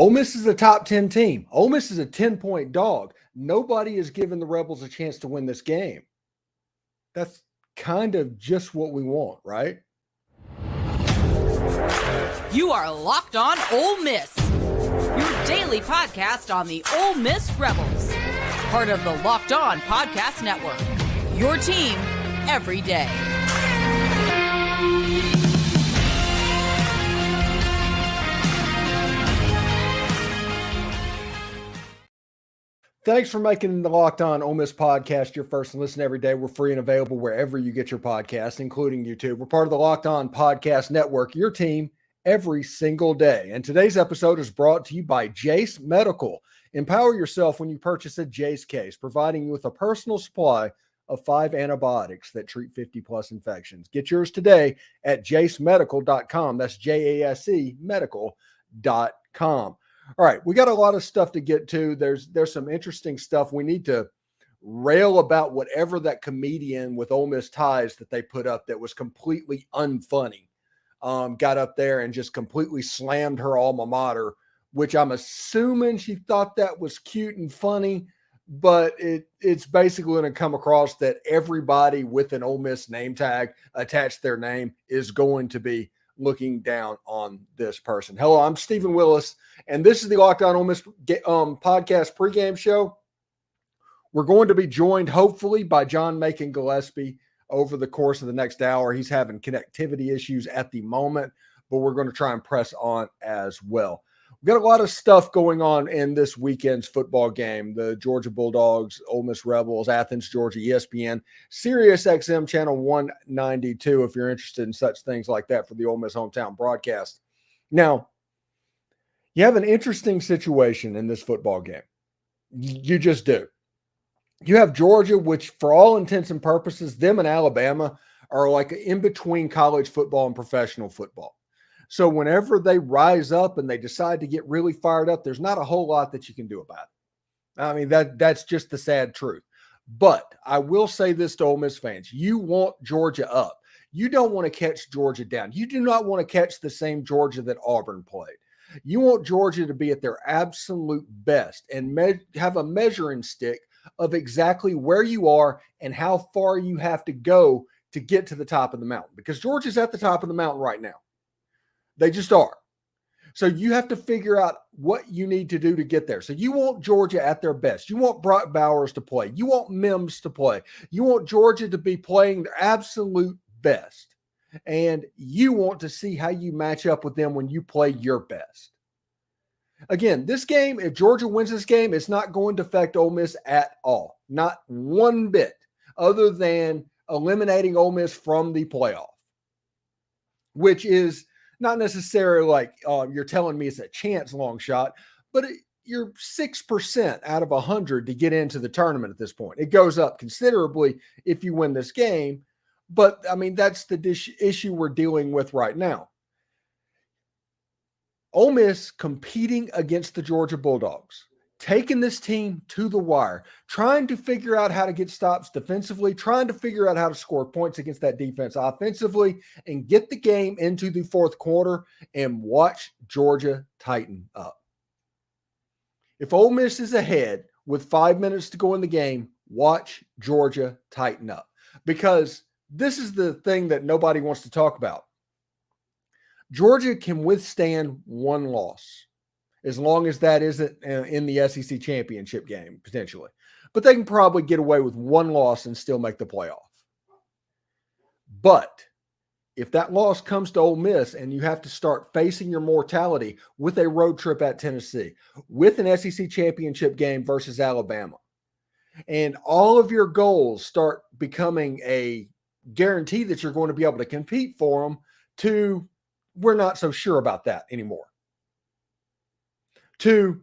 Ole Miss is a top 10 team. Ole Miss is a 10-point dog. Nobody is giving the Rebels a chance to win this game. That's kind of just what we want, right? You are Locked On Ole Miss, your daily podcast on the Ole Miss Rebels, part of the Locked On Podcast Network, your team every day. Thanks for making the Locked On Ole Miss podcast your first listen every day. We're free and available wherever you get your podcast, including YouTube. We're part of the Locked On Podcast Network, your team every single day. And today's episode is brought to you by Jace Medical. Empower yourself when you purchase a Jace case, providing you with a personal supply of 5 antibiotics that treat 50-plus infections. Get yours today at jacemedical.com. That's J-A-S-E medical.com. All right, we got a lot of stuff to get to. There's some interesting stuff. We need to rail about whatever that comedian with Ole Miss ties that they put up that was completely unfunny. Got up there and just completely slammed her alma mater, which I'm assuming she thought that was cute and funny, but it's basically going to come across that everybody with an Ole Miss name tag attached to their name is going to be looking down on this person. Hello, I'm Stephen Willis, and this is the Locked On Ole Miss podcast pregame show. We're going to be joined, hopefully, by John Macon Gillespie over the course of the next hour. He's having connectivity issues at the moment, but we're going to try and press on as well. We've got a lot of stuff going on in this weekend's football game. The Georgia Bulldogs, Ole Miss Rebels, Athens, Georgia, ESPN, Sirius XM channel 192 if you're interested in such things like that for the Ole Miss hometown broadcast. Now, you have an interesting situation in this football game. You just do. You have Georgia, which for all intents and purposes, them and Alabama are like in between college football and professional football. So whenever they rise up and they decide to get really fired up, there's not a whole lot that you can do about it. I mean, that's just the sad truth. But I will say this to Ole Miss fans. You want Georgia up. You don't want to catch Georgia down. You do not want to catch the same Georgia that Auburn played. You want Georgia to be at their absolute best and have a measuring stick of exactly where you are and how far you have to go to get to the top of the mountain. Because Georgia's at the top of the mountain right now. They just are. So you have to figure out what you need to do to get there. So you want Georgia at their best. You want Brock Bowers to play. You want Mims to play. You want Georgia to be playing their absolute best. And you want to see how you match up with them when you play your best. Again, this game, if Georgia wins this game, it's not going to affect Ole Miss at all. Not one bit, other than eliminating Ole Miss from the playoff, which is not necessarily like you're telling me it's a chance long shot, but you're 6% out of 100 to get into the tournament at this point. It goes up considerably if you win this game, but I mean, that's the issue we're dealing with right now. Ole Miss competing against the Georgia Bulldogs, taking this team to the wire, trying to figure out how to get stops defensively, trying to figure out how to score points against that defense offensively, and get the game into the fourth quarter and watch Georgia tighten up. If Ole Miss is ahead with 5 minutes to go in the game, watch Georgia tighten up. Because this is the thing that nobody wants to talk about. Georgia can withstand one loss, as long as that isn't in the SEC championship game, potentially. But they can probably get away with one loss and still make the playoff. But if that loss comes to Ole Miss and you have to start facing your mortality with a road trip at Tennessee, with an SEC championship game versus Alabama, and all of your goals start becoming a guarantee that you're going to be able to compete for them, to we're not so sure about that anymore. Two,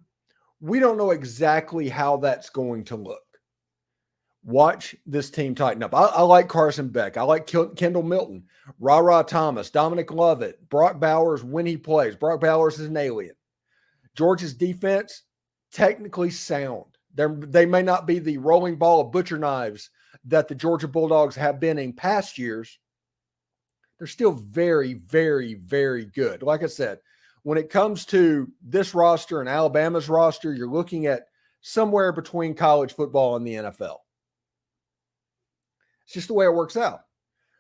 we don't know exactly how that's going to look. Watch this team tighten up. I like Carson Beck. I like Kendall Milton, Ra Thomas, Dominic Lovett, Brock Bowers when he plays. Brock Bowers is an alien. Georgia's defense, technically sound. They may not be the rolling ball of butcher knives that the Georgia Bulldogs have been in past years. They're still very, very, very good. Like I said, when it comes to this roster and Alabama's roster, you're looking at somewhere between college football and the NFL. It's just the way it works out.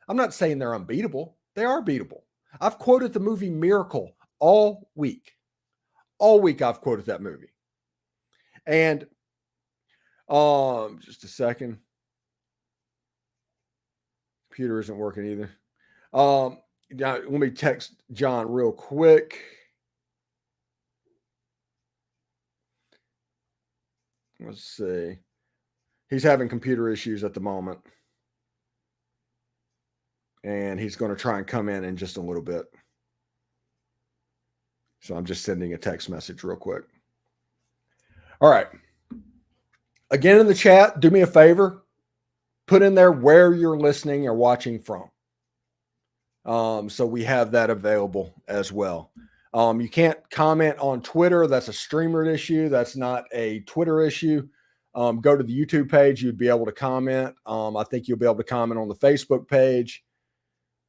I'm not saying they're unbeatable. They are beatable. I've quoted the movie Miracle all week. All week I've quoted that movie. And just a second. Computer isn't working either. Let me text John real quick. Let's see. He's having computer issues at the moment. And he's going to try and come in just a little bit. So I'm just sending a text message real quick. All right. Again, in the chat, do me a favor. Put in there where you're listening or watching from. So we have that available as well. You can't comment on Twitter. That's a streamer issue. That's not a Twitter issue. Go to the YouTube page. You'd be able to comment. I think you'll be able to comment on the Facebook page.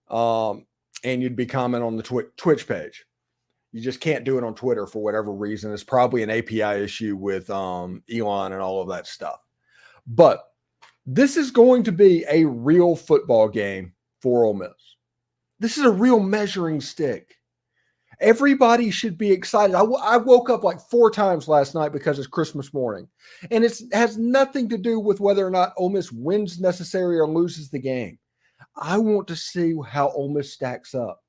And you'd be commenting on the Twitch page. You just can't do it on Twitter for whatever reason. It's probably an API issue with Elon and all of that stuff. But this is going to be a real football game for Ole Miss. This is a real measuring stick. Everybody should be excited. I woke up like 4 times last night because it's Christmas morning. And it has nothing to do with whether or not Ole Miss wins necessary or loses the game. I want to see how Ole Miss stacks up.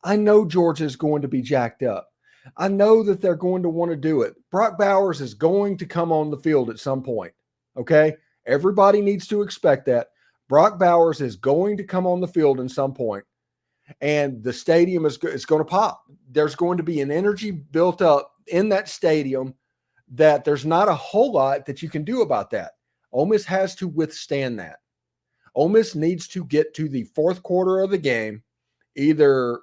I know Georgia is going to be jacked up. I know that they're going to want to do it. Brock Bowers is going to come on the field at some point, okay? Everybody needs to expect that. Brock Bowers is going to come on the field at some point, and the stadium is going to pop. There's going to be an energy built up in that stadium that there's not a whole lot that you can do about that. Ole Miss has to withstand that. Ole Miss needs to get to the fourth quarter of the game, either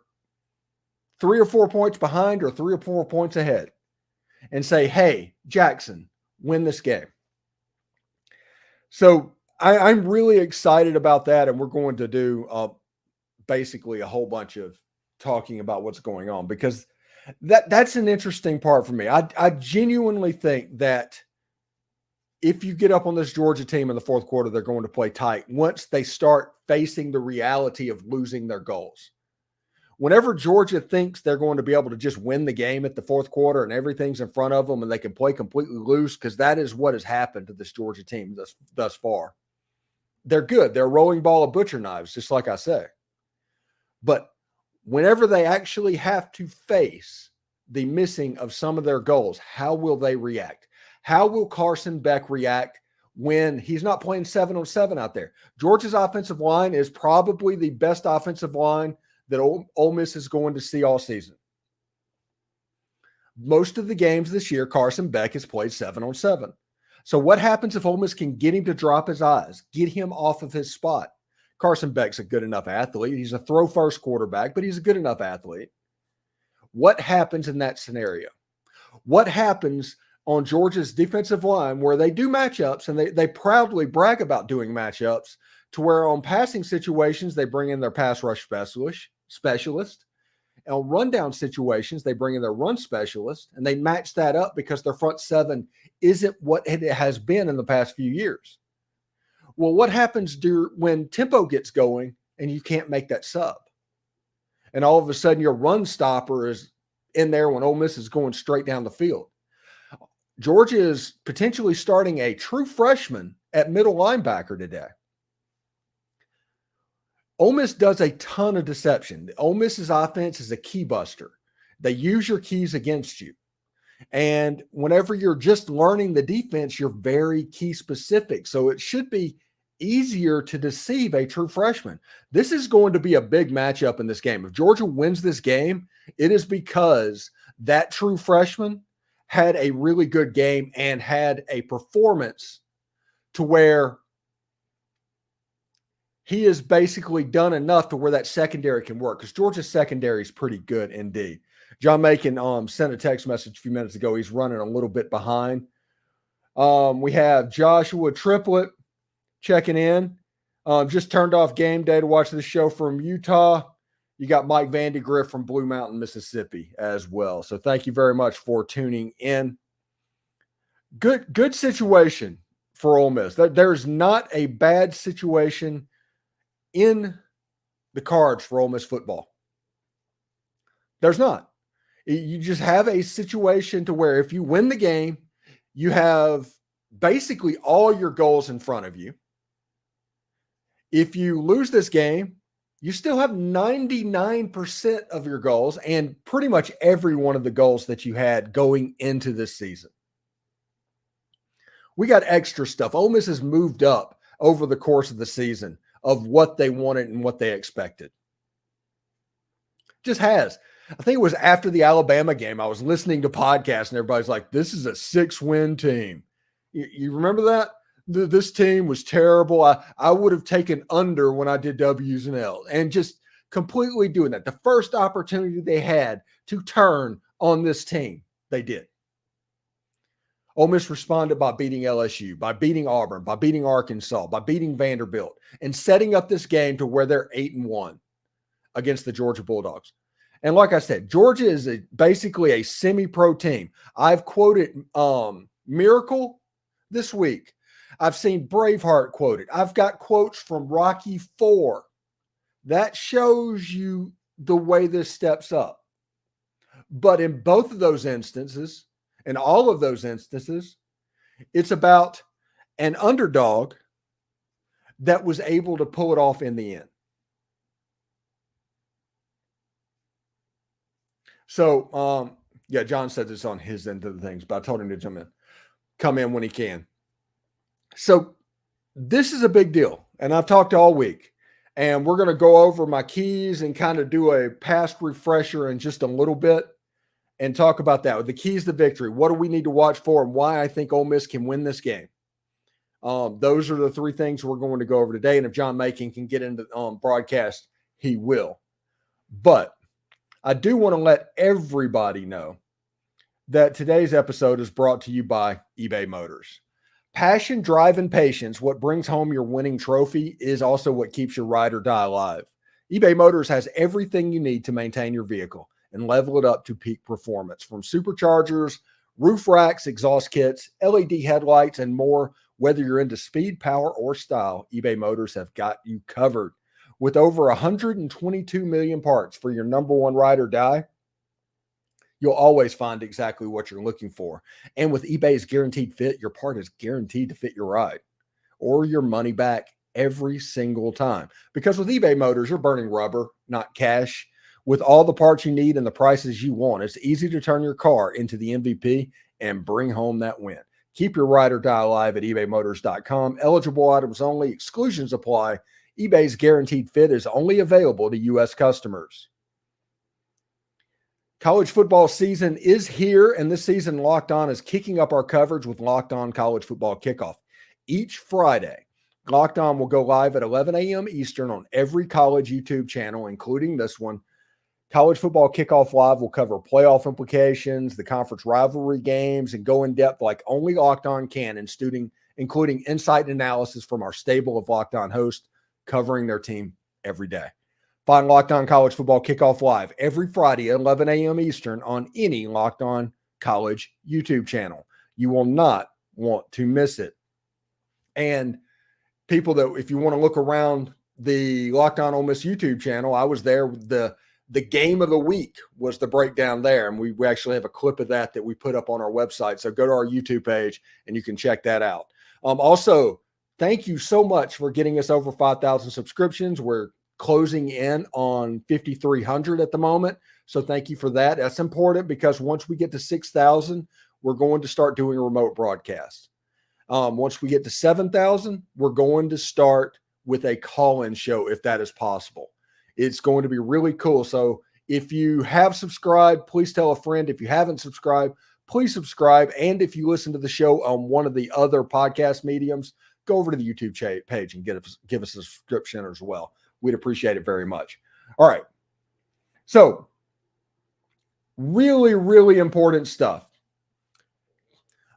3 or 4 points behind or 3 or 4 points ahead, and say, hey, Jackson, win this game. So I'm really excited about that, and we're going to do basically a whole bunch of talking about what's going on, because that's an interesting part for me. I genuinely think that if you get up on this Georgia team in the fourth quarter, they're going to play tight once they start facing the reality of losing their goals. Whenever Georgia thinks they're going to be able to just win the game at the fourth quarter and everything's in front of them and they can play completely loose, because that is what has happened to this Georgia team thus far. They're good. They're a rolling ball of butcher knives, just like I say. But whenever they actually have to face the missing of some of their goals, how will they react? How will Carson Beck react when he's not playing 7-on-7 out there? Georgia's offensive line is probably the best offensive line that Ole Miss is going to see all season. Most of the games this year, Carson Beck has played 7-on-7. So what happens if Ole Miss can get him to drop his eyes, get him off of his spot? Carson Beck's a good enough athlete. He's a throw-first quarterback, but he's a good enough athlete. What happens in that scenario? What happens on Georgia's defensive line where they do matchups, and they proudly brag about doing matchups, to where on passing situations, they bring in their pass rush specialist. And on rundown situations, they bring in their run specialist, and they match that up because their front seven isn't what it has been in the past few years. Well, what happens when tempo gets going and you can't make that sub? And all of a sudden your run stopper is in there when Ole Miss is going straight down the field. Georgia is potentially starting a true freshman at middle linebacker today. Ole Miss does a ton of deception. Ole Miss's offense is a key buster. They use your keys against you. And whenever you're just learning the defense, you're very key specific. So it should be easier to deceive a true freshman. This is going to be a big matchup in this game. If Georgia wins this game, it is because that true freshman had a really good game and had a performance to where he has basically done enough to where that secondary can work, because Georgia's secondary is pretty good indeed. John Macon sent a text message a few minutes ago. He's running a little bit behind. We have Joshua Triplett checking in. Just turned off game day to watch the show from Utah. You got Mike Vandegrift from Blue Mountain, Mississippi as well. So thank you very much for tuning in. Good situation for Ole Miss. There's not a bad situation in the cards for Ole Miss football. There's not. You just have a situation to where if you win the game, you have basically all your goals in front of you. If you lose this game, you still have 99% of your goals and pretty much every one of the goals that you had going into this season. We got extra stuff. Ole Miss has moved up over the course of the season of what they wanted and what they expected. Just has. I think it was after the Alabama game, I was listening to podcasts and everybody's like, this is a 6-win team. You remember that? This team was terrible. I would have taken under when I did W's and L's, and just completely doing that. The first opportunity they had to turn on this team, they did. Ole Miss responded by beating LSU, by beating Auburn, by beating Arkansas, by beating Vanderbilt, and setting up this game to where they're 8-1 against the Georgia Bulldogs. And like I said, Georgia is basically a semi-pro team. I've quoted Miracle this week. I've seen Braveheart quoted. I've got quotes from Rocky IV. That shows you the way this steps up. But in both of those instances, in all of those instances, it's about an underdog that was able to pull it off in the end. So, John said this on his end of the things, but I told him to come in when he can. So this is a big deal, and I've talked all week, and we're going to go over my keys and kind of do a past refresher in just a little bit and talk about that. The keys to victory. What do we need to watch for and why I think Ole Miss can win this game? Those are the three things we're going to go over today, and if John Macon can get into broadcast, he will. But I do want to let everybody know that today's episode is brought to you by eBay Motors. Passion, drive, and patience, what brings home your winning trophy, is also what keeps your ride or die alive. eBay Motors has everything you need to maintain your vehicle and level it up to peak performance. From superchargers, roof racks, exhaust kits, LED headlights, and more. Whether you're into speed, power, or style, eBay Motors have got you covered. With over 122 million parts for your number one ride or die, you'll always find exactly what you're looking for. And with eBay's guaranteed fit, your part is guaranteed to fit your ride or your money back every single time. Because with eBay Motors, you're burning rubber, not cash. With all the parts you need and the prices you want, it's easy to turn your car into the MVP and bring home that win. Keep your ride or die alive at ebaymotors.com. Eligible items only. Exclusions apply. eBay's guaranteed fit is only available to U.S. customers. College football season is here, and this season Locked On is kicking up our coverage with Locked On College Football Kickoff. Each Friday, Locked On will go live at 11 a.m. Eastern on every college YouTube channel, including this one. College Football Kickoff Live will cover playoff implications, the conference rivalry games, and go in depth like only Locked On can, including insight and analysis from our stable of Locked On hosts covering their team every day. Find Locked On College Football Kickoff Live every Friday at 11 a.m. Eastern on any Locked On College YouTube channel. You will not want to miss it. And people that, if you want to look around the Locked On Ole Miss YouTube channel, I was there. The game of the week was the breakdown there. And we actually have a clip of that we put up on our website. So go to our YouTube page and you can check that out. Also, thank you so much for getting us over 5,000 subscriptions. We're closing in on 5,300 at the moment. So thank you for that. That's important because once we get to 6,000, we're going to start doing remote broadcasts. Once we get to 7,000, we're going to start with a call-in show if that is possible. It's going to be really cool. So if you have subscribed, please tell a friend. If you haven't subscribed, please subscribe. And if you listen to the show on one of the other podcast mediums, go over to the YouTube page and give us a subscription as well. We'd appreciate it very much. All right. So really, really important stuff.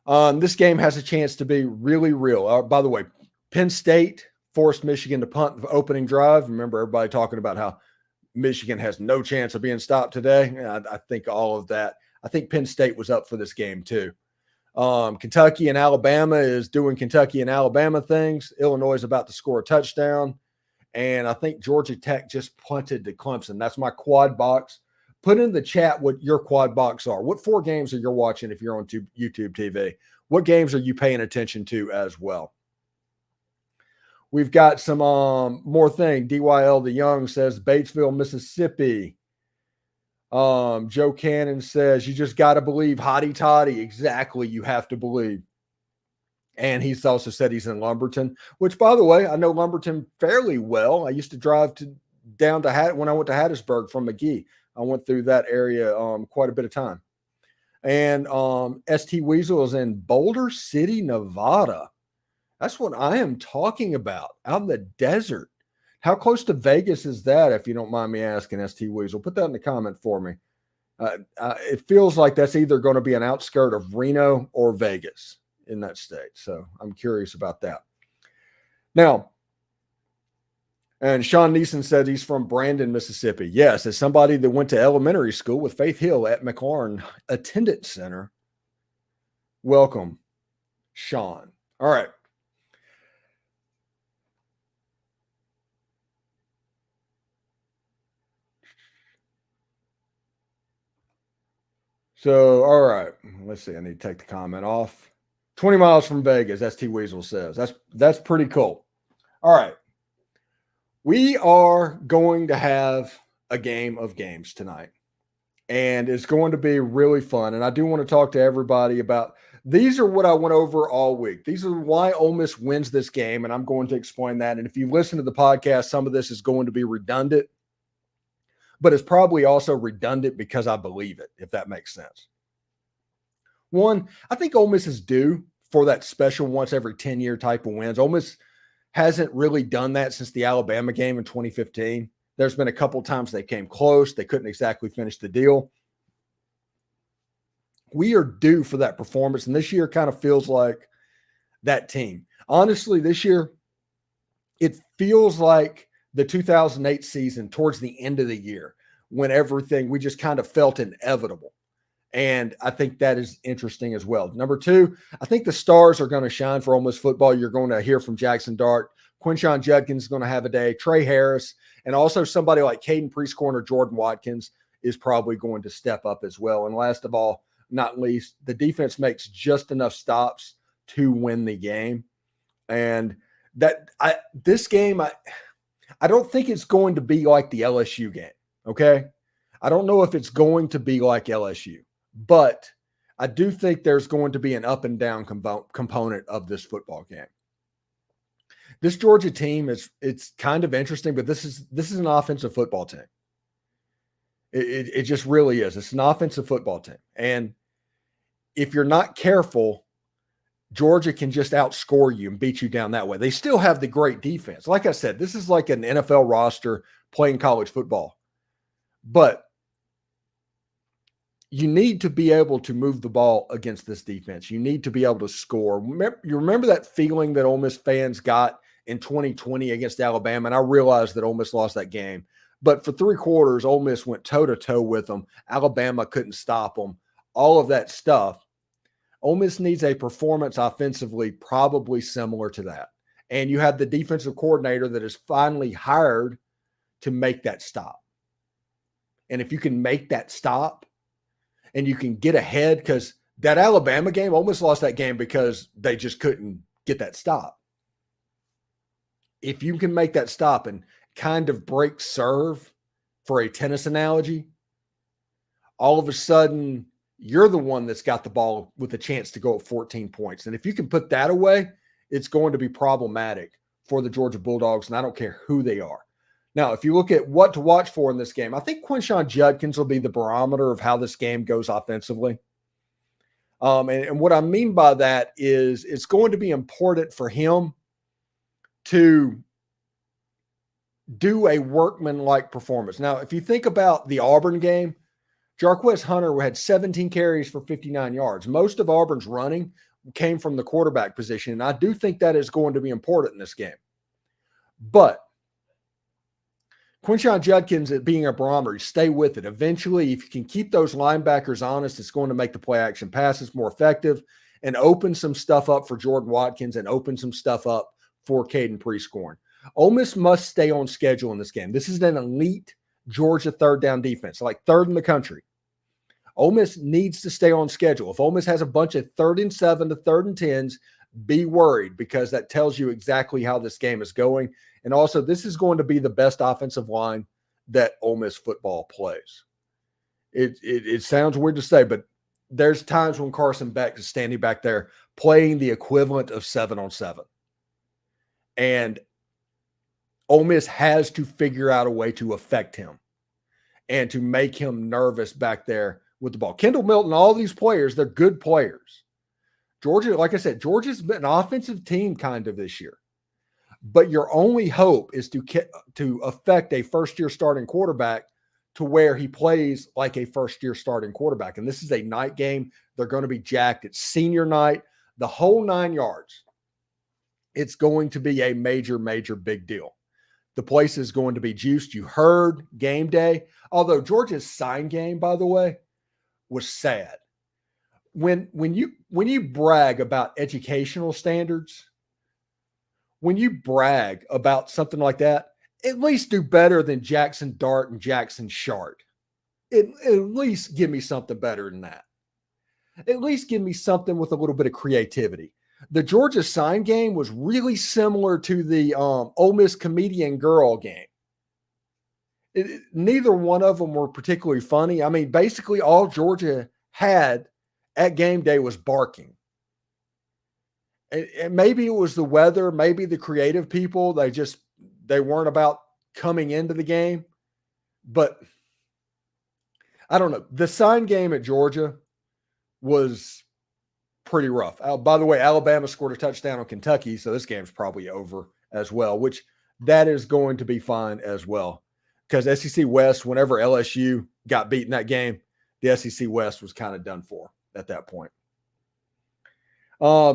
This game has a chance to be really real. By the way, Penn State forced Michigan to punt the opening drive. Remember everybody talking about how Michigan has no chance of being stopped today. I think all of that. I think Penn State was up for this game too. Kentucky and Alabama is doing Kentucky and Alabama things. Illinois is about to score a touchdown. And I think Georgia Tech just punted to Clemson. That's my quad box. Put in the chat what your quad box are. What 4 games are you watching if you're on YouTube TV? What games are you paying attention to as well? We've got some more thing. DYL the Young says Batesville, Mississippi. Joe Cannon says you just got to believe hotty toddy. Exactly. You have to believe. And he's also said he's in Lumberton, which, by the way, I know Lumberton fairly well. I used to drive down to when I went to Hattiesburg from McGee. I went through that area quite a bit of time. And ST Weasel is in Boulder City, Nevada. That's what I am talking about, out in the desert. How close to Vegas is that, if you don't mind me asking, ST Weasel? Put that in the comment for me. It feels like that's either going to be an outskirt of Reno or Vegas in that state. So I'm curious about that. Now, and Sean Neeson said he's from Brandon, Mississippi. Yes, as somebody that went to elementary school with Faith Hill at McLaurin Attendance Center. Welcome, Sean. All right. So, all right. Let's see. I need to take the comment off. 20 miles from Vegas, ST Weasel says. That's pretty cool. All right. We are going to have a game of games tonight, and it's going to be really fun. And I do want to talk to everybody about these are what I went over all week. These are why Ole Miss wins this game, and I'm going to explain that. And if you listen to the podcast, some of this is going to be redundant, but it's probably also redundant because I believe it, if that makes sense. One, I think Ole Miss is due for that special once every 10-year type of wins. Ole Miss hasn't really done that since the Alabama game in 2015. There's been a couple times they came close. They couldn't exactly finish the deal. We are due for that performance, and this year kind of feels like that team. Honestly, this year, it feels like the 2008 season towards the end of the year when everything, we just kind of felt inevitable. And I think that is interesting as well. Number 2, I think the stars are going to shine for Ole Miss football. You're going to hear from Jackson Dart. Quinshon Judkins is going to have a day. Trey Harris, and also somebody like Caden Prieskorn or Jordan Watkins is probably going to step up as well. And last of all, not least, the defense makes just enough stops to win the game. And this game, I don't think it's going to be like the LSU game, okay? I don't know if it's going to be like LSU. But I do think there's going to be an up and down component of this football game. This Georgia team it's kind of interesting, but this is an offensive football team. It just really is. It's an offensive football team. And if you're not careful, Georgia can just outscore you and beat you down that way. They still have the great defense. Like I said, this is like an NFL roster playing college football. But you need to be able to move the ball against this defense. You need to be able to score. You remember that feeling that Ole Miss fans got in 2020 against Alabama? And I realized that Ole Miss lost that game. But for 3 quarters, Ole Miss went toe-to-toe with them. Alabama couldn't stop them. All of that stuff. Ole Miss needs a performance offensively probably similar to that. And you have the defensive coordinator that is finally hired to make that stop. And if you can make that stop, and you can get ahead, because that Alabama game, Ole Miss lost that game because they just couldn't get that stop. If you can make that stop and kind of break serve, for a tennis analogy, all of a sudden you're the one that's got the ball with a chance to go at 14 points. And if you can put that away, it's going to be problematic for the Georgia Bulldogs, and I don't care who they are. Now, if you look at what to watch for in this game, I think Quinshon Judkins will be the barometer of how this game goes offensively. And what I mean by that is it's going to be important for him to do a workman-like performance. Now, if you think about the Auburn game, Jarquez Hunter had 17 carries for 59 yards. Most of Auburn's running came from the quarterback position, and I do think that is going to be important in this game. But Quinshon Judkins at being a barometer, stay with it. Eventually, if you can keep those linebackers honest, it's going to make the play action passes more effective and open some stuff up for Jordan Watkins and open some stuff up for Caden Prescorn. Ole Miss must stay on schedule in this game. This is an elite Georgia third down defense, like third in the country. Ole Miss needs to stay on schedule. If Ole Miss has a bunch of 3rd and 7 to 3rd and 10s, be worried, because that tells you exactly how this game is going. And also, this is going to be the best offensive line that Ole Miss football plays. It sounds weird to say, but there's times when Carson Beck is standing back there playing the equivalent of 7-on-7. And Ole Miss has to figure out a way to affect him and to make him nervous back there with the ball. Kendall Milton, all these players, they're good players. Georgia, like I said, Georgia's been an offensive team kind of this year. But your only hope is to affect a first-year starting quarterback to where he plays like a first-year starting quarterback. And this is a night game. They're going to be jacked. It's senior night, the whole 9 yards. It's going to be a major, major big deal. The place is going to be juiced. You heard game day. Although Georgia's sign game, by the way, was sad. When you brag about educational standards, when you brag about something like that, at least do better than Jackson Dart and Jackson Shart. At least give me something better than that. At least give me something with a little bit of creativity. The Georgia sign game was really similar to the Ole Miss comedian girl game. Neither one of them were particularly funny. I mean, basically all Georgia had at game day was barking. And maybe it was the weather, maybe the creative people, they weren't about coming into the game. But I don't know. The sign game at Georgia was pretty rough. By the way, Alabama scored a touchdown on Kentucky, so this game's probably over as well, which that is going to be fine as well. Because SEC West, whenever LSU got beat in that game, the SEC West was kind of done for at that point.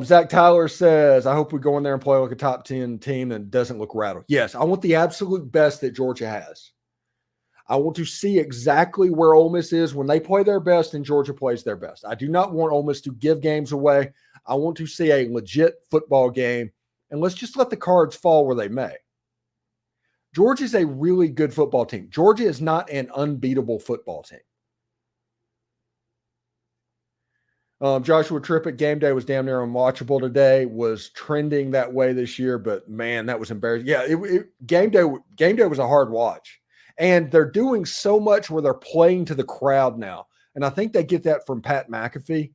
Zach Tyler says, I hope we go in there and play like a top 10 team and doesn't look rattled. Yes, I want the absolute best that Georgia has. I want to see exactly where Ole Miss is when they play their best and Georgia plays their best. I do not want Ole Miss to give games away. I want to see a legit football game, and let's just let the cards fall where they may. Georgia is a really good football team. Georgia is not an unbeatable football team. Joshua Tripp at game day was damn near unwatchable today, was trending that way this year, but man, that was embarrassing. Yeah, game day was a hard watch. And they're doing so much where they're playing to the crowd now. And I think they get that from Pat McAfee.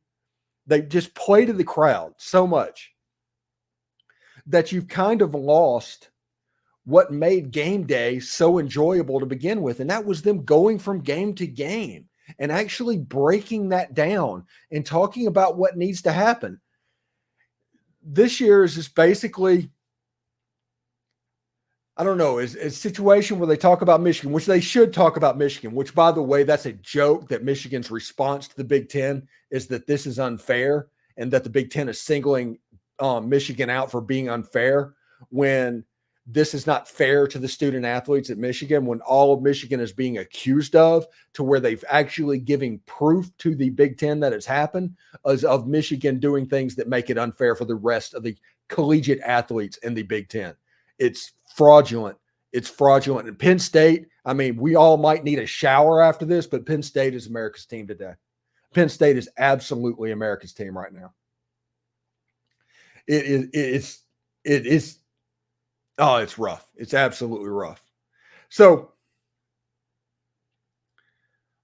They just play to the crowd so much that you've kind of lost what made game day so enjoyable to begin with. And that was them going from game to game and actually breaking that down and talking about what needs to happen. This year is just basically, I don't know, is a situation where they talk about Michigan, which they should talk about Michigan, which, by the way, that's a joke that Michigan's response to the Big Ten is that this is unfair and that the Big Ten is singling Michigan out for being unfair when this is not fair to the student athletes at Michigan, when all of Michigan is being accused of, to where they've actually giving proof to the Big Ten that it's happened, of Michigan doing things that make it unfair for the rest of the collegiate athletes in the Big Ten. It's fraudulent. It's fraudulent. And Penn State, I mean, we all might need a shower after this, but Penn State is America's team today. Penn State is absolutely America's team right now. It is. Oh, it's rough. It's absolutely rough. So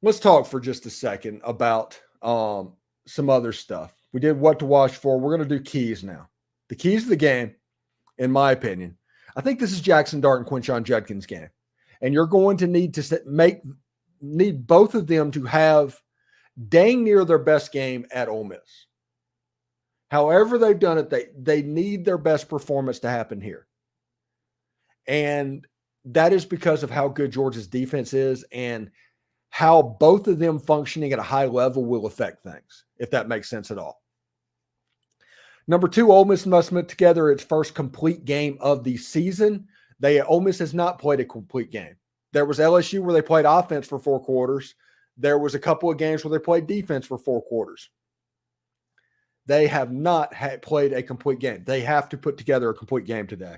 let's talk for just a second about some other stuff. We did what to watch for. We're going to do keys now. The keys of the game, in my opinion, I think this is Jackson Dart and Quinshon Judkins' game. And you're going to need both of them to have dang near their best game at Ole Miss. However they've done it, they need their best performance to happen here. And that is because of how good Georgia's defense is and how both of them functioning at a high level will affect things, if that makes sense at all. Number two, Ole Miss must put together its first complete game of the season. Ole Miss has not played a complete game. There was LSU where they played offense for 4 quarters. There was a couple of games where they played defense for 4 quarters. They have not played a complete game. They have to put together a complete game today.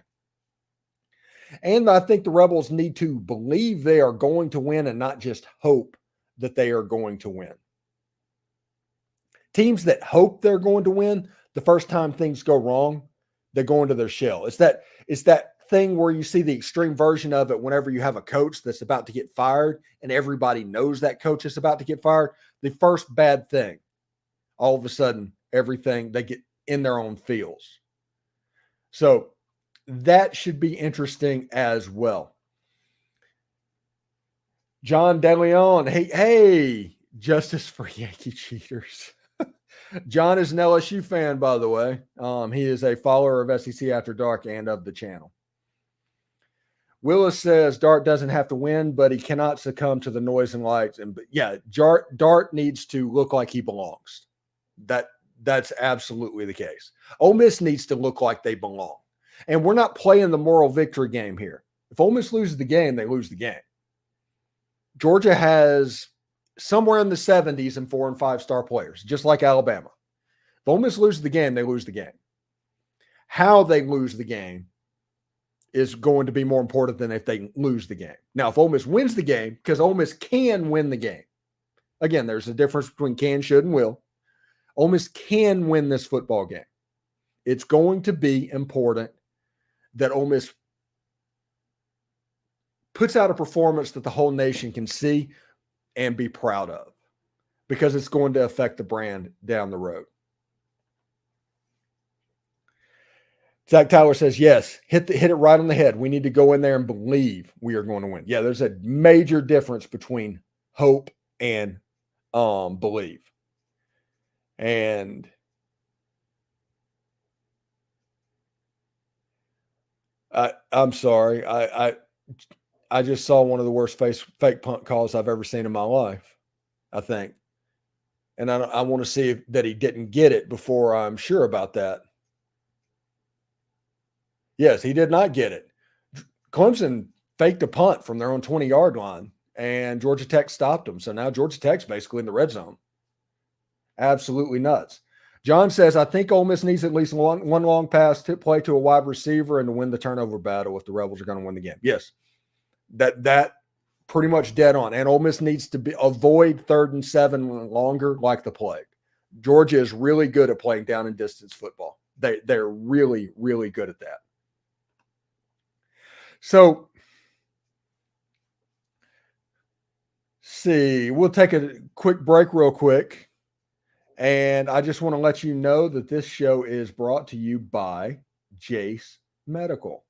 And I think the Rebels need to believe they are going to win and not just hope that they are going to win. Teams that hope they're going to win, the first time things go wrong, they go into their shell. It's that thing where you see the extreme version of it whenever you have a coach that's about to get fired and everybody knows that coach is about to get fired. The first bad thing, all of a sudden, everything, they get in their own feels. So that should be interesting as well. John DeLeon, hey, justice for Yankee cheaters. John is an LSU fan, by the way. He is a follower of SEC After Dark and of the channel. Willis says Dart doesn't have to win, but he cannot succumb to the noise and lights. And yeah, Dart needs to look like he belongs. That's absolutely the case. Ole Miss needs to look like they belong. And we're not playing the moral victory game here. If Ole Miss loses the game, they lose the game. Georgia has somewhere in the 70s and 4- and 5-star players, just like Alabama. If Ole Miss loses the game, they lose the game. How they lose the game is going to be more important than if they lose the game. Now, if Ole Miss wins the game, because Ole Miss can win the game. Again, there's a difference between can, should, and will. Ole Miss can win this football game. It's going to be important that Ole Miss puts out a performance that the whole nation can see and be proud of, because it's going to affect the brand down the road. Zach Tyler says, yes, hit it right on the head. We need to go in there and believe we are going to win. Yeah, there's a major difference between hope and believe. And I'm sorry. I just saw one of the worst fake punt calls I've ever seen in my life, I think. And I want to see that he didn't get it before I'm sure about that. Yes, he did not get it. Clemson faked a punt from their own 20-yard line, and Georgia Tech stopped them. So now Georgia Tech's basically in the red zone. Absolutely nuts. John says, I think Ole Miss needs at least one long pass to play to a wide receiver and to win the turnover battle if the Rebels are going to win the game. Yes, that pretty much dead on. And Ole Miss needs to avoid 3rd and 7 longer like the plague. Georgia is really good at playing down and distance football. They're really, really good at that. So, see, we'll take a quick break real quick. And I just want to let you know that this show is brought to you by Jace Medical.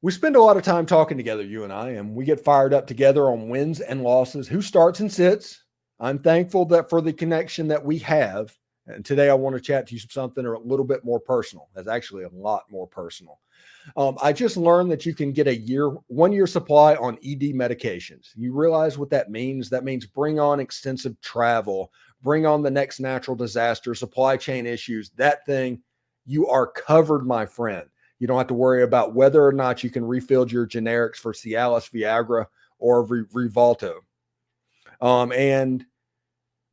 We spend a lot of time talking together, you and I, and we get fired up together on wins and losses, who starts and sits. I'm thankful that for the connection that we have. And today I want to chat to you something a little bit more personal. That's actually a lot more personal. I just learned that you can get a 1 year supply on ED medications. You realize what that means? That means bring on extensive travel, bring on the next natural disaster, supply chain issues, that thing, you are covered, my friend. You don't have to worry about whether or not you can refill your generics for Cialis, Viagra, or Rivalto. And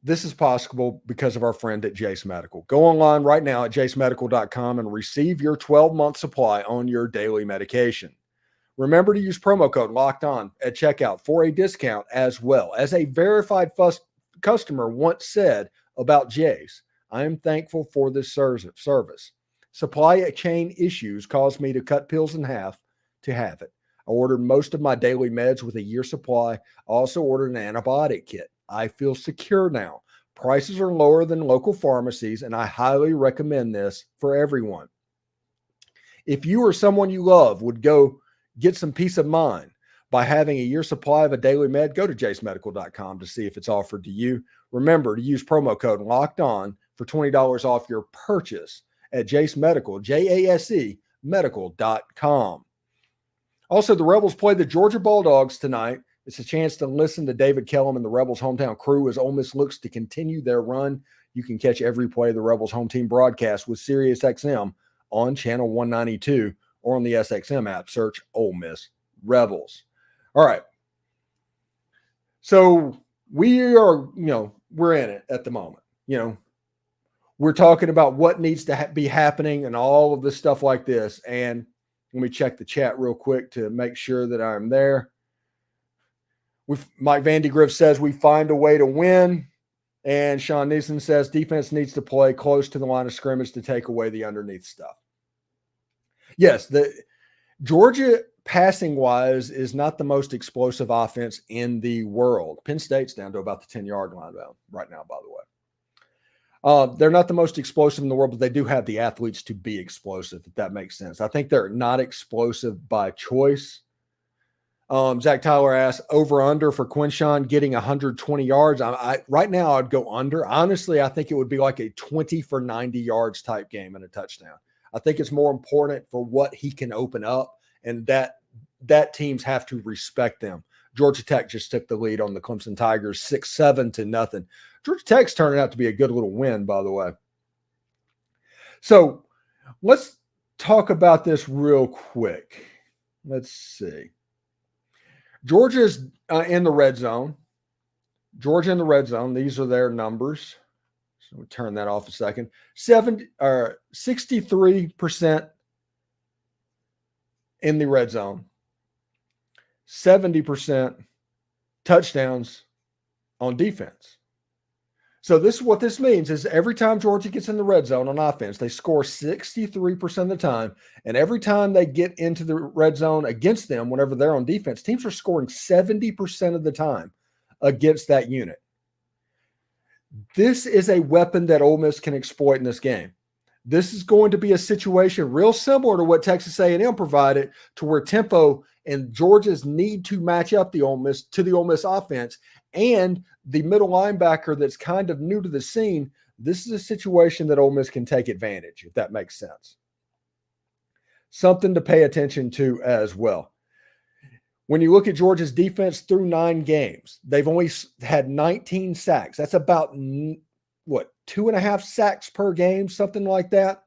this is possible because of our friend at Jace Medical. Go online right now at jacemedical.com and receive your 12-month supply on your daily medication. Remember to use promo code LOCKEDON at checkout for a discount as well. As a verified customer once said about Jace, I am thankful for this service. Supply chain issues caused me to cut pills in half to have it. I ordered most of my daily meds with a year supply. I also ordered an antibiotic kit. I feel secure now. Prices are lower than local pharmacies, and I highly recommend this for everyone. If you or someone you love would go get some peace of mind by having a year supply of a daily med, go to jacemedical.com to see if it's offered to you. Remember to use promo code LOCKEDON for $20 off your purchase at Jace Medical, JASE medical.com. Also, the Rebels play the Georgia Bulldogs tonight. It's a chance to listen to David Kellum and the Rebels' hometown crew as Ole Miss looks to continue their run. You can catch every play of the Rebels' home team broadcast with SiriusXM on channel 192 or on the SXM app. Search Ole Miss Rebels. All right. So we are, we're in it at the moment. We're talking about what needs to be happening and all of this stuff like this. And let me check the chat real quick to make sure that I'm there. Mike Vandegrift says we find a way to win. And Sean Neeson says defense needs to play close to the line of scrimmage to take away the underneath stuff. Yes, the Georgia passing-wise is not the most explosive offense in the world. Penn State's down to about the 10-yard line right now, by the way. They're not the most explosive in the world, but they do have the athletes to be explosive, if that makes sense. I think they're not explosive by choice. Zach Tyler asks, over-under for Quinshawn getting 120 yards. Right now, I'd go under. Honestly, I think it would be like a 20 for 90 yards type game and a touchdown. I think it's more important for what he can open up, and that teams have to respect them. Georgia Tech just took the lead on the Clemson Tigers 6-7-0. Georgia Tech's turning out to be a good little win, by the way. So let's talk about this real quick. Let's see. Georgia's in the red zone. Georgia in the red zone. These are their numbers. So we'll turn that off a second. 63% in the red zone. 70% touchdowns on defense. So this is what this means is every time Georgia gets in the red zone on offense, they score 63% of the time. And every time they get into the red zone against them, whenever they're on defense, teams are scoring 70% of the time against that unit. This is a weapon that Ole Miss can exploit in this game. This is going to be a situation real similar to what Texas A&M provided, to where tempo and Georgia's need to match up the Ole Miss offense and the middle linebacker that's kind of new to the scene. This is a situation that Ole Miss can take advantage, if that makes sense. Something to pay attention to as well. When you look at Georgia's defense through 9 games, they've only had 19 sacks. That's about, 2.5 sacks per game, something like that.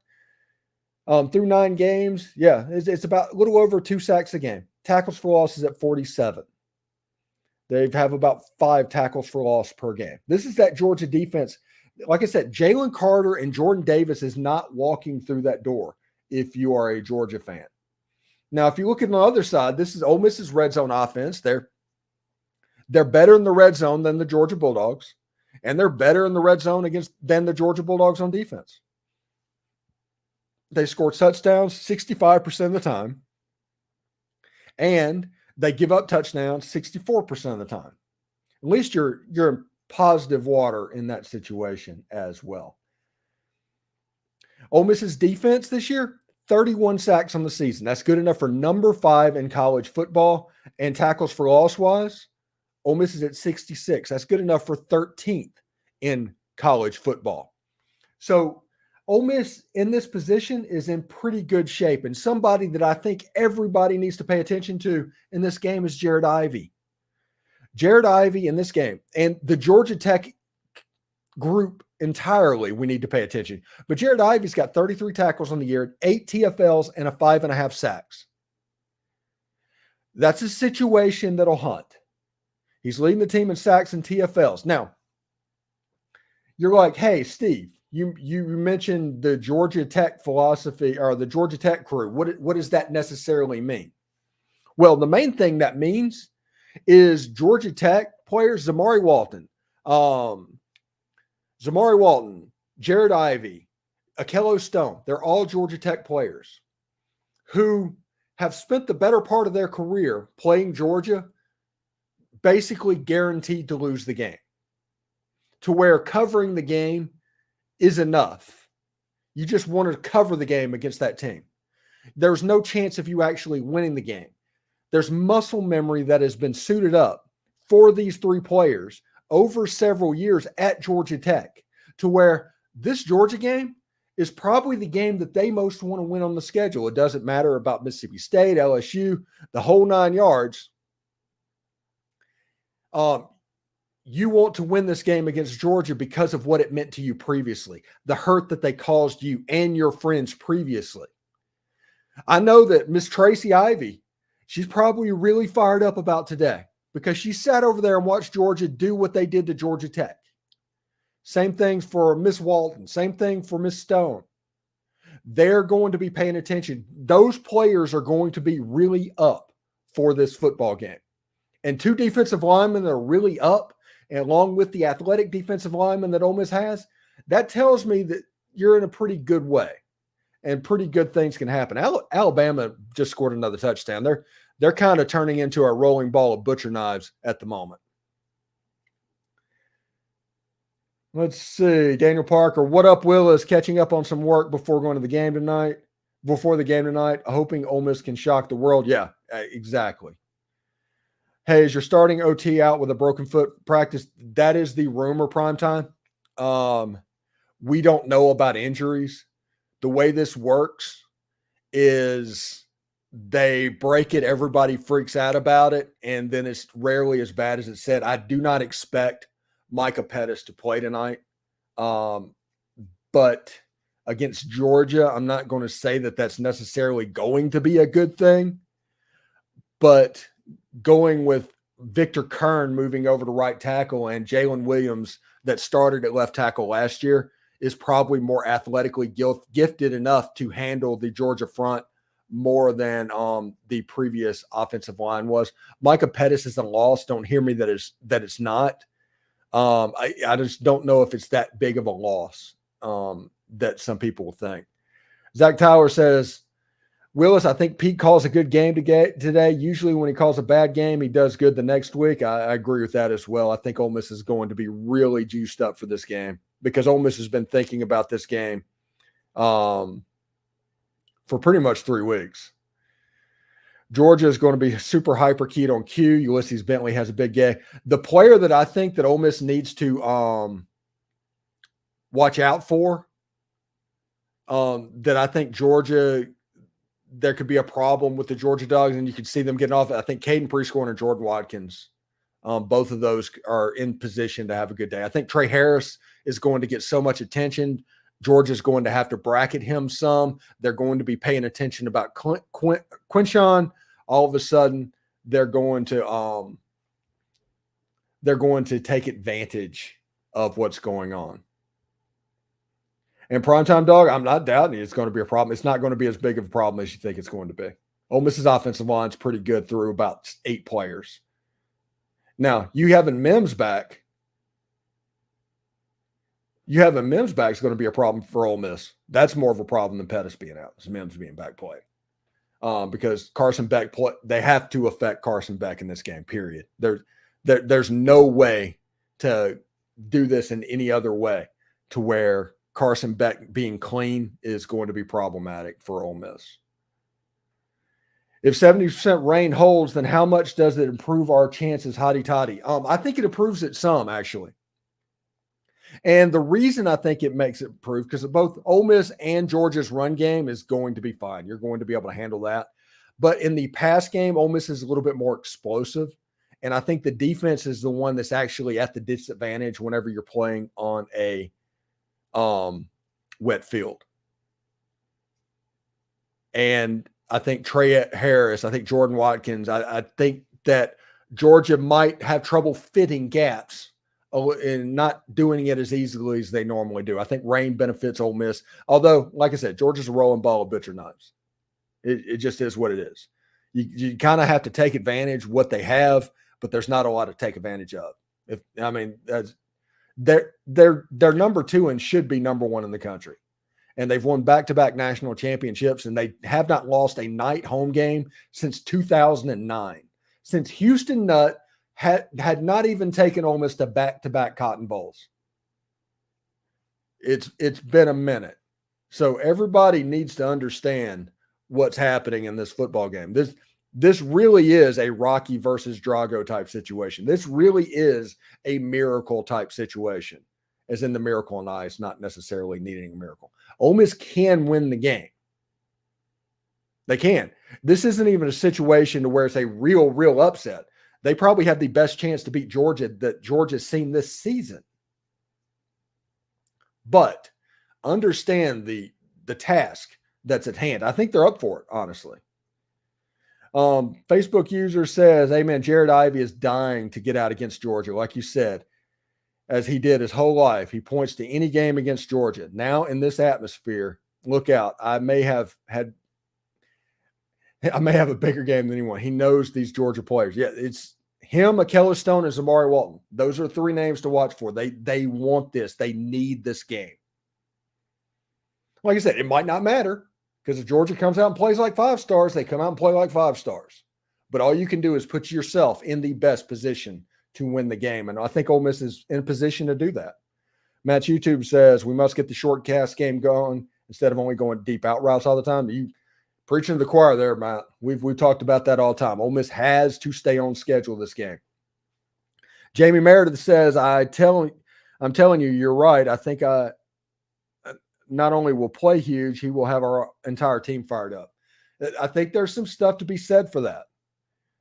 Through 9 games, it's about a little over 2 sacks a game. Tackles for loss is at 47. They have about 5 tackles for loss per game. This is that Georgia defense. Like I said, Jalen Carter and Jordan Davis is not walking through that door if you are a Georgia fan. Now, if you look at the other side, this is Ole Miss's red zone offense. They're better in the red zone than the Georgia Bulldogs, and they're better in the red zone than the Georgia Bulldogs on defense. They score touchdowns 65% of the time, and they give up touchdowns 64% of the time. At least you're in positive water in that situation as well. Ole Miss's defense this year, 31 sacks on the season. That's good enough for number 5 in college football. And tackles for loss wise, Ole Miss is at 66. That's good enough for 13th in college football. So Ole Miss in this position is in pretty good shape. And somebody that I think everybody needs to pay attention to in this game is Jared Ivey. Jared Ivey in this game, and the Georgia Tech group entirely, we need to pay attention. But Jared Ivey's got 33 tackles on the year, 8 TFLs, and a 5.5 sacks. That's a situation that'll hunt. He's leading the team in sacks and TFLs. Now, you're like, hey, Steve, you mentioned the Georgia Tech philosophy or the Georgia Tech crew. What does that necessarily mean? Well, the main thing that means is Georgia Tech players, Zamari Walton, Jared Ivey, Akello Stone, they're all Georgia Tech players who have spent the better part of their career playing Georgia, basically guaranteed to lose the game, to where covering the game is enough. You just want to cover the game against that team. There's no chance of you actually winning the game. There's muscle memory that has been suited up for these 3 players over several years at Georgia Tech, to where this Georgia game is probably the game that they most want to win on the schedule. It doesn't matter about Mississippi State, LSU, the whole 9 yards. You want to win this game against Georgia because of what it meant to you previously, the hurt that they caused you and your friends previously. I know that Miss Tracy Ivey she's probably really fired up about today because she sat over there and watched Georgia do what they did to Georgia Tech. Same things for Miss Walton. Same thing for Miss Stone. They're going to be paying attention. Those players are going to be really up for this football game. And 2 defensive linemen that are really up, and along with the athletic defensive lineman that Ole Miss has, that tells me that you're in a pretty good way and pretty good things can happen. Alabama just scored another touchdown. They're kind of turning into a rolling ball of butcher knives at the moment. Let's see. Daniel Parker, what up, Willis? Catching up on some work before going to the game tonight. Before the game tonight, hoping Ole Miss can shock the world. Yeah, exactly. Hey, is you're starting OT out with a broken foot practice? That is the rumor, Primetime. We don't know about injuries. The way this works is they break it, everybody freaks out about it, and then it's rarely as bad as it said. I do not expect Micah Pettis to play tonight. But against Georgia, I'm not going to say that that's necessarily going to be a good thing. But going with Victor Kern moving over to right tackle and Jalen Williams that started at left tackle last year is probably more athletically gifted enough to handle the Georgia front more than the previous offensive line was. Micah Pettis is a loss. Don't hear me that it's not. I just don't know if it's that big of a loss that some people will think. Zach Tyler says, Willis, I think Pete calls a good game today. Usually when he calls a bad game, he does good the next week. I agree with that as well. I think Ole Miss is going to be really juiced up for this game because Ole Miss has been thinking about this game for pretty much 3 weeks. Georgia is going to be super hyper keyed on Q. Ulysses Bentley has a big game. The player that I think that Ole Miss needs to watch out for, that I think Georgia, there could be a problem with the Georgia Dogs, and you could see them getting off. I think Caden Prescorn and Jordan Watkins, both of those are in position to have a good day. I think Trey Harris is going to get so much attention. Georgia's going to have to bracket him some. They're going to be paying attention about Quinshon. All of a sudden, they're going to take advantage of what's going on. And Primetime Dog, I'm not doubting it's going to be a problem. It's not going to be as big of a problem as you think it's going to be. Ole Miss's offensive line is pretty good through about 8 players. Now, you having Mims back. You having Mims back is going to be a problem for Ole Miss. That's more of a problem than Pettis being out. It's Mims being back playing. Because Carson Beck, they have to affect Carson Beck in this game, period. There's no way to do this in any other way to where Carson Beck being clean is going to be problematic for Ole Miss. If 70% rain holds, then how much does it improve our chances, hotty toddy? I think it improves it some, actually. And the reason I think it makes it improve, because both Ole Miss and Georgia's run game is going to be fine. You're going to be able to handle that. But in the pass game, Ole Miss is a little bit more explosive. And I think the defense is the one that's actually at the disadvantage whenever you're playing on a wet field. And I think Trey Harris, I think Jordan Watkins, I think that Georgia might have trouble fitting gaps and not doing it as easily as they normally do. I think rain benefits Ole Miss. Although, like I said, Georgia's a rolling ball of butcher knives. It just is what it is. You kind of have to take advantage of what they have, but there's not a lot to take advantage of. They're number 2 and should be number 1 in the country. And they've won back-to-back national championships, and they have not lost a night home game since 2009. Since Houston Nutt had not even taken Ole Miss to back-to-back Cotton Bowls. It's been a minute. So everybody needs to understand what's happening in this football game. This really is a Rocky versus Drago type situation. This really is a miracle type situation, as in the miracle on ice, not necessarily needing a miracle. Ole Miss can win the game. They can. This isn't even a situation to where it's a real upset. They probably have the best chance to beat Georgia that Georgia's seen this season. But understand the task that's at hand. I think they're up for it, honestly. Facebook user says, "Amen. Jared Ivey is dying to get out against Georgia, like you said, as he did his whole life. He points to any game against Georgia. Now in this atmosphere, look out. I may have a bigger game than anyone." He knows these Georgia players. Yeah, it's him, Akello Stone, and Zamari Walton. Those are 3 names to watch for. They want this. They need this game. Like I said, it might not matter because if Georgia comes out and plays like 5 stars, they come out and play like 5 stars. But all you can do is put yourself in the best position to win the game. And I think Ole Miss is in position to do that. Matt YouTube says, "We must get the short cast game going instead of only going deep out routes all the time." You preaching to the choir there, Matt. We've talked about that all the time. Ole Miss has to stay on schedule this game. Jamie Meredith says, I'm telling you, you're right. I think I not only will play huge, he will have our entire team fired up." I think there's some stuff to be said for that.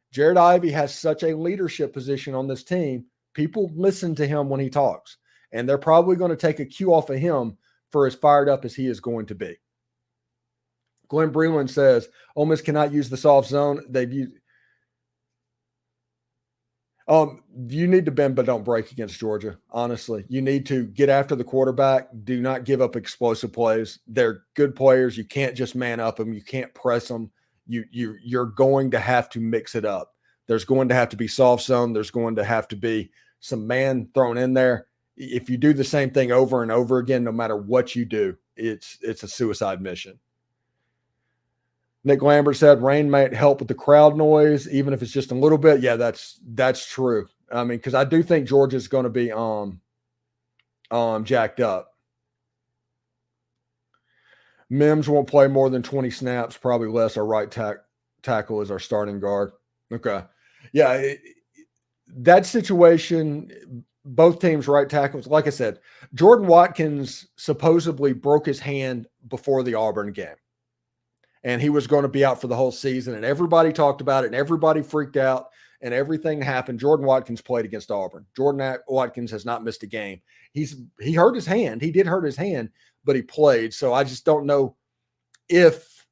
Jared Ivey has such a leadership position on this team. People listen to him when he talks, and they're probably going to take a cue off of him for as fired up as he is going to be. Glenn Breland says, "Ole Miss cannot use the soft zone. They've used you need to bend but don't break against Georgia. Honestly, you need to get after the quarterback. Do not give up explosive plays. They're good players. You can't just man up them. You can't press them. You're going to have to mix it up. There's going to have to be soft zone. There's going to have to be some man thrown in there. If you do the same thing over and over again, no matter what you do, it's a suicide mission." Nick Lambert said, "Rain might help with the crowd noise, even if it's just a little bit." Yeah, that's true. I mean, because I do think Georgia's going to be jacked up. Mims won't play more than 20 snaps, probably less. Our right tackle is our starting guard. Okay. Yeah, that situation, both teams' right tackles. Like I said, Jordan Watkins supposedly broke his hand before the Auburn game. And he was going to be out for the whole season, and everybody talked about it, and everybody freaked out, and everything happened. Jordan Watkins played against Auburn. Jordan Watkins has not missed a game. He hurt his hand. He did hurt his hand, but he played. So I just don't know if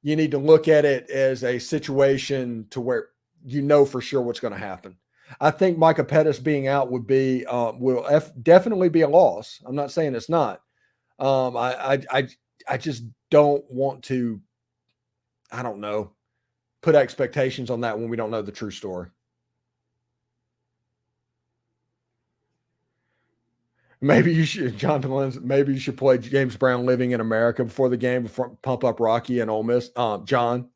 you need to look at it as a situation to where you know for sure what's going to happen. I think Micah Pettis being out will definitely be a loss. I'm not saying it's not. I just don't want to, I don't know, put expectations on that when we don't know the true story. Maybe you should, Jonathan Lenz, maybe you should play James Brown Living in America before the game, before pump up Rocky and Ole Miss. John,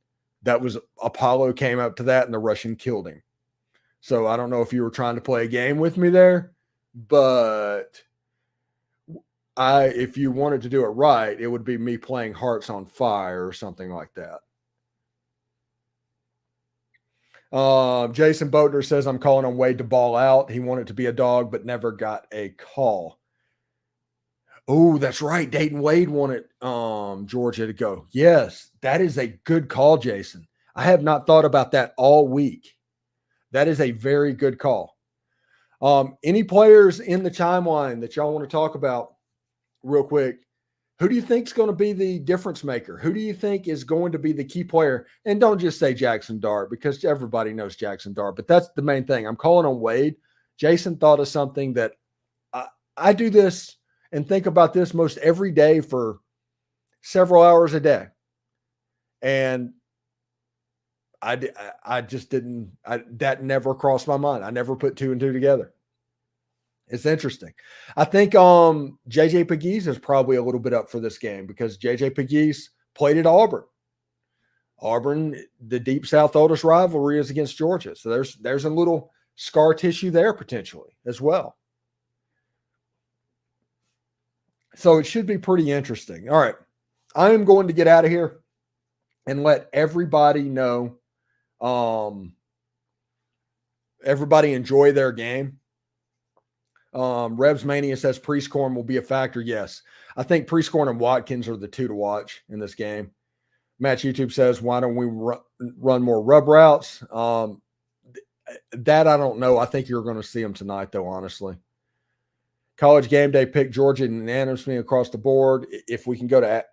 that was Apollo came up to that and the Russian killed him. So I don't know if you were trying to play a game with me there, but if you wanted to do it right, it would be me playing Hearts on Fire or something like that. Jason Boatner says, "I'm calling on Wade to ball out. He wanted to be a dog, but never got a call." Oh, that's right. Dayton Wade wanted Georgia to go. Yes, that is a good call, Jason. I have not thought about that all week. That is a very good call. Any players in the timeline that y'all want to talk about real quick? Who do you think is going to be the difference maker? Who do you think is going to be the key player? And don't just say Jackson Dart, because everybody knows Jackson Dart, but that's the main thing. I'm calling on Wade. Jason thought of something that I do this and think about this most every day for several hours a day. And I just didn't, that never crossed my mind. I never put 2 and 2 together. It's interesting. I think J.J. Pegues is probably a little bit up for this game because J.J. Pegues played at Auburn. Auburn, the Deep South oldest rivalry is against Georgia. So there's a little scar tissue there potentially as well. So it should be pretty interesting. All right. I am going to get out of here and let everybody know. Everybody enjoy their game. Rebs Mania says Prieskorn will be a factor. Yes. I think Prieskorn and Watkins are the 2 to watch in this game. Matt YouTube says, why don't we run more rub routes? That I don't know. I think you're going to see them tonight, though, honestly. College Game Day picked Georgia unanimously across the board. If we can go to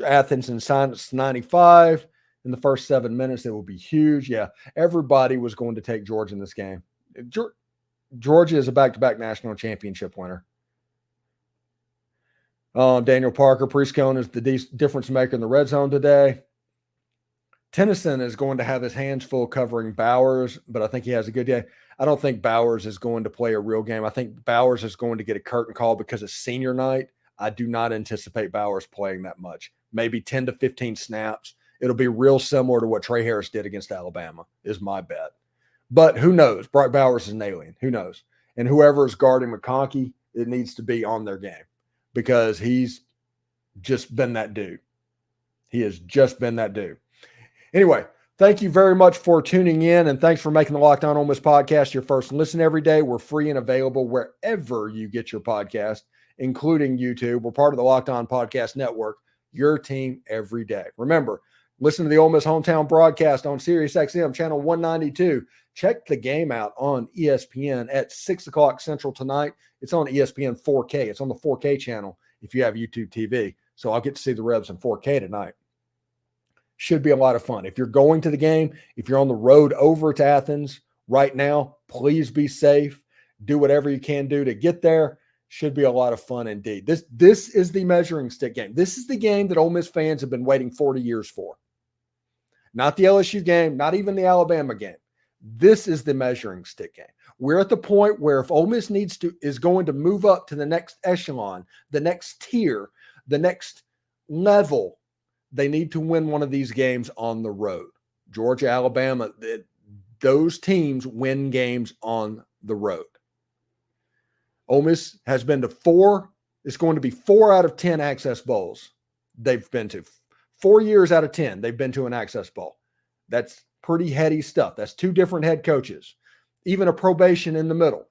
Athens and sign it's 95, in the first 7 minutes. It will be huge. Yeah, everybody was going to take Georgia in this game. Georgia is a back-to-back national championship winner. Daniel Parker, Priescone is the difference maker in the red zone today. Tennyson is going to have his hands full covering Bowers, but I think he has a good day. I don't think Bowers is going to play a real game. I think Bowers is going to get a curtain call because it's senior night. I do not anticipate Bowers playing that much. Maybe 10 to 15 snaps. It'll be real similar to what Trey Harris did against Alabama, is my bet. But who knows? Brock Bowers is an alien. Who knows? And whoever is guarding McConkey, it needs to be on their game because he's just been that dude. He has just been that dude. Anyway, thank you very much for tuning in, and thanks for making the Locked On Ole Miss podcast your first listen every day. We're free and available wherever you get your podcast, including YouTube. We're part of the Locked On Podcast Network, your team every day. Remember, listen to the Ole Miss Hometown broadcast on SiriusXM, channel 192. Check the game out on ESPN at 6 o'clock Central tonight. It's on ESPN 4K. It's on the 4K channel if you have YouTube TV. So I'll get to see the Rebs in 4K tonight. Should be a lot of fun. If you're going to the game, if you're on the road over to Athens right now, please be safe. Do whatever you can do to get there. Should be a lot of fun indeed. This is the measuring stick game. This is the game that Ole Miss fans have been waiting 40 years for. Not the LSU game, not even the Alabama game. This is the measuring stick game. We're at the point where if Ole Miss is going to move up to the next echelon, the next tier, the next level, they need to win one of these games on the road. Georgia, Alabama, those teams win games on the road. Ole Miss has been to 4. It's going to be 4 out of 10 Access Bowls they've been to. 4 years out of 10, they've been to an Access Bowl. That's pretty heady stuff. That's 2 different head coaches, even a probation in the middle.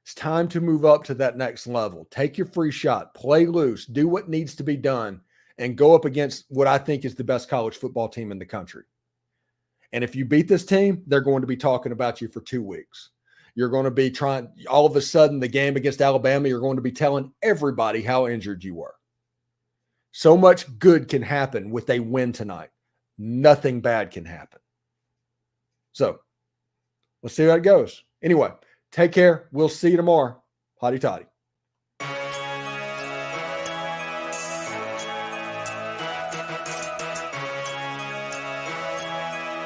It's time to move up to that next level. Take your free shot, play loose, do what needs to be done, and go up against what I think is the best college football team in the country. And if you beat this team, they're going to be talking about you for 2 weeks. You're going to be all of a sudden, the game against Alabama, you're going to be telling everybody how injured you were. So much good can happen with a win tonight. Nothing bad can happen. So let's see how it goes. Anyway, take care. We'll see you tomorrow. Hotty toddy.